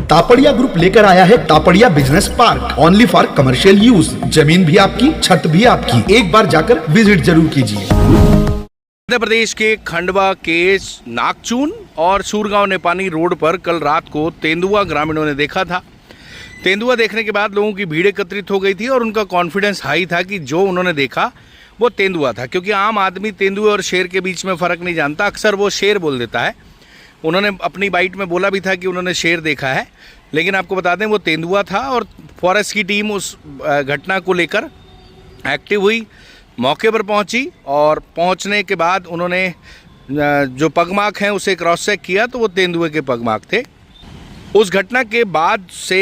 Tapadia group लेकर आया है Tapadia business park, only for commercial use. जमीन भी आपकी, छत भी आपकी। एक बार जाकर विजिट जरूर कीजिए। मध्य प्रदेश के खंडवा के नागचून और सूरगांव नेपानी रोड पर कल रात को तेंदुआ ग्रामीणों ने देखा था। तेंदुआ देखने के बाद लोगों की भीड़ एकत्रित हो गई थी और उनका कॉन्फिडेंस हाई था कि जो उन्होंने देखा वो तेंदुआ था, क्योंकि आम आदमी तेंदुए और शेर के बीच में फ़र्क नहीं जानता, अक्सर वो शेर बोल देता है। उन्होंने अपनी बाइट में बोला भी था कि उन्होंने शेर देखा है, लेकिन आपको बता दें वो तेंदुआ था। और फॉरेस्ट की टीम उस घटना को लेकर एक्टिव हुई, मौके पर पहुंची और पहुंचने के बाद उन्होंने जो पगमार्क हैं उसे क्रॉस चेक किया तो वो तेंदुए के पगमार्क थे। उस घटना के बाद से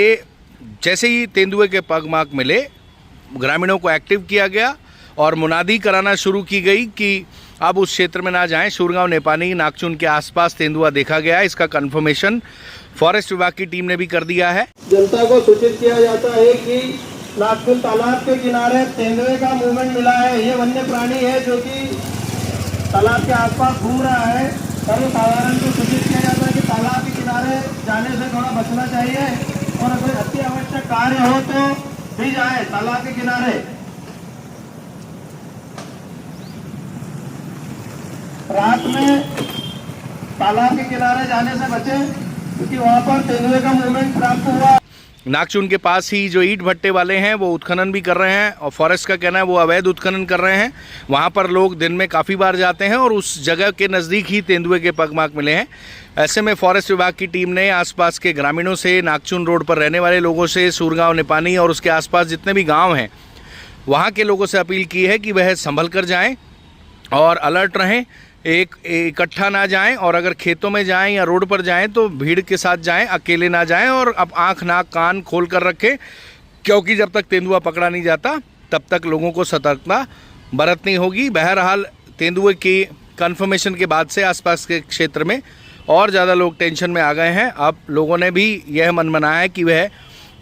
जैसे ही तेंदुए के पगमार्क मिले, ग्रामीणों को एक्टिव किया गया और मुनादी कराना शुरू की गई कि अब उस क्षेत्र में ना जाएं। सूरगांव नेपानी नागचून के आसपास तेंदुआ देखा गया, इसका कंफर्मेशन फॉरेस्ट विभाग की टीम ने भी कर दिया है। जनता को सूचित किया जाता है कि नागचून तालाब के किनारे तेंदुए का मूवमेंट मिला है। ये वन्य प्राणी है जो कि तालाब के आसपास घूम रहा है। सर्वसाधारण को सूचित किया जाता है कि तालाब के किनारे जाने से थोड़ा बचना चाहिए और अगर अति आवश्यक कार्य हो तो भी जाए तालाब के किनारे। रात में तालाब के किनारे जाने से बचें, क्योंकि वहाँ पर तेंदुए का मूवमेंट प्राप्त हुआ। नागचून के पास ही जो ईंट भट्टे वाले हैं वो उत्खनन भी कर रहे हैं और फॉरेस्ट का कहना है वो अवैध उत्खनन कर रहे हैं। वहाँ पर लोग दिन में काफ़ी बार जाते हैं और उस जगह के नज़दीक ही तेंदुए के पगमार्क मिले हैं। ऐसे में फॉरेस्ट विभाग की टीम ने आसपास के ग्रामीणों से, नागचून रोड पर रहने वाले लोगों से, सूरगांव नेपानी और उसके आसपास जितने भी गाँव हैं वहाँ के लोगों से अपील की है कि वह संभल कर जाएँ और अलर्ट रहें, एक इकट्ठा ना जाएं और अगर खेतों में जाएं या रोड पर जाएं तो भीड़ के साथ जाएं, अकेले ना जाएं और अब आँख नाक कान खोल कर रखें, क्योंकि जब तक तेंदुआ पकड़ा नहीं जाता तब तक लोगों को सतर्कता बरतनी होगी। बहरहाल तेंदुए की कंफर्मेशन के बाद से आसपास के क्षेत्र में और ज़्यादा लोग टेंशन में आ गए हैं। अब लोगों ने भी यह मन बनाया है कि वह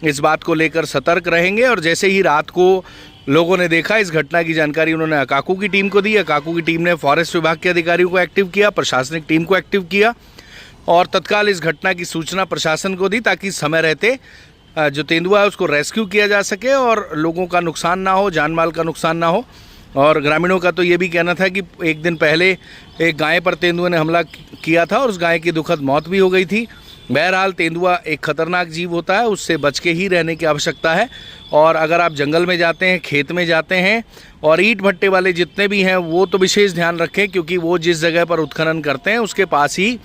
इस बात को लेकर सतर्क रहेंगे और जैसे ही रात को लोगों ने देखा इस घटना की जानकारी उन्होंने अकाकू की टीम को दी। अकाकू की टीम ने फॉरेस्ट विभाग के अधिकारियों को एक्टिव किया, प्रशासनिक टीम को एक्टिव किया और तत्काल इस घटना की सूचना प्रशासन को दी ताकि समय रहते जो तेंदुआ है उसको रेस्क्यू किया जा सके और लोगों का नुकसान ना हो, जान माल का नुकसान ना हो। और ग्रामीणों का तो ये भी कहना था कि एक दिन पहले एक गाय पर तेंदुए ने हमला किया था और उस गाय की दुखद मौत भी हो गई थी। बहरहाल तेंदुआ एक खतरनाक जीव होता है, उससे बच के ही रहने की आवश्यकता है। और अगर आप जंगल में जाते हैं, खेत में जाते हैं और ईंट भट्टे वाले जितने भी हैं वो तो विशेष ध्यान रखें, क्योंकि वो जिस जगह पर उत्खनन करते हैं उसके पास ही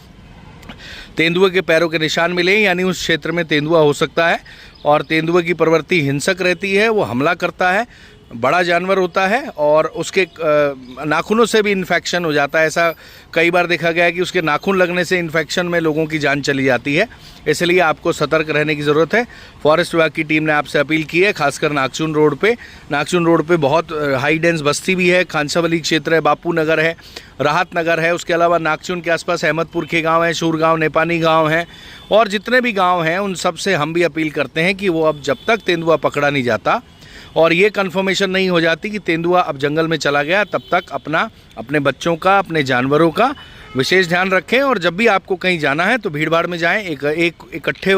तेंदुए के पैरों के निशान मिले, यानी उस क्षेत्र में तेंदुआ हो सकता है। और तेंदुए की प्रवृत्ति हिंसक रहती है, वो हमला करता है, बड़ा जानवर होता है और उसके नाखूनों से भी इन्फेक्शन हो जाता है। ऐसा कई बार देखा गया है कि उसके नाखून लगने से इन्फेक्शन में लोगों की जान चली जाती है, इसलिए आपको सतर्क रहने की ज़रूरत है। फॉरेस्ट विभाग की टीम ने आपसे अपील की है, खासकर नागचून रोड पे। नागचून रोड पे बहुत हाई डेंस बस्ती भी है, खानसावली क्षेत्र है, बापू नगर है, राहत नगर है। उसके अलावा नागचून के आसपास अहमदपुर के गाँव हैं, सूरगांव नेपानी गाँव हैं और जितने भी गाँव हैं उन सब से हम भी अपील करते हैं कि वो अब जब तक तेंदुआ पकड़ा नहीं जाता और ये कंफर्मेशन नहीं हो जाती कि तेंदुआ अब जंगल में चला गया, तब तक अपने बच्चों का, अपने जानवरों का विशेष ध्यान रखें। और जब भी आपको कहीं जाना है तो भीड़ भाड़ में जाएं, एक इकट्ठे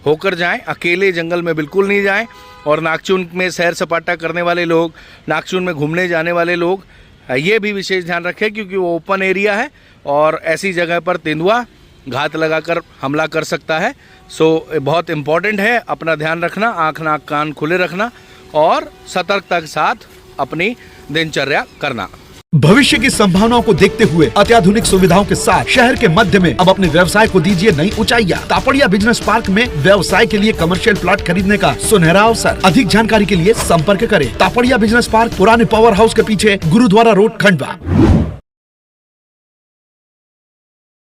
होकर जाएं, अकेले जंगल में बिल्कुल नहीं जाएं। और नागचून में सैर सपाटा करने वाले लोग, नागचून में घूमने जाने वाले लोग ये भी विशेष ध्यान रखें, क्योंकि वो ओपन एरिया है और ऐसी जगह पर तेंदुआ घात लगाकर हमला कर सकता है। सो बहुत इम्पॉर्टेंट है अपना ध्यान रखना, आँख नाक कान खुले रखना और सतर्कता के साथ अपनी दिनचर्या करना। भविष्य की संभावनाओं को देखते हुए अत्याधुनिक सुविधाओं के साथ शहर के मध्य में अब अपने व्यवसाय को दीजिए नई ऊंचाइयां। तापड़िया बिजनेस पार्क में व्यवसाय के लिए कमर्शियल प्लॉट खरीदने का सुनहरा अवसर। अधिक जानकारी के लिए संपर्क करें। तापड़िया बिजनेस पार्क, पुराने पावर हाउस के पीछे, गुरुद्वारा रोड, खंडवा।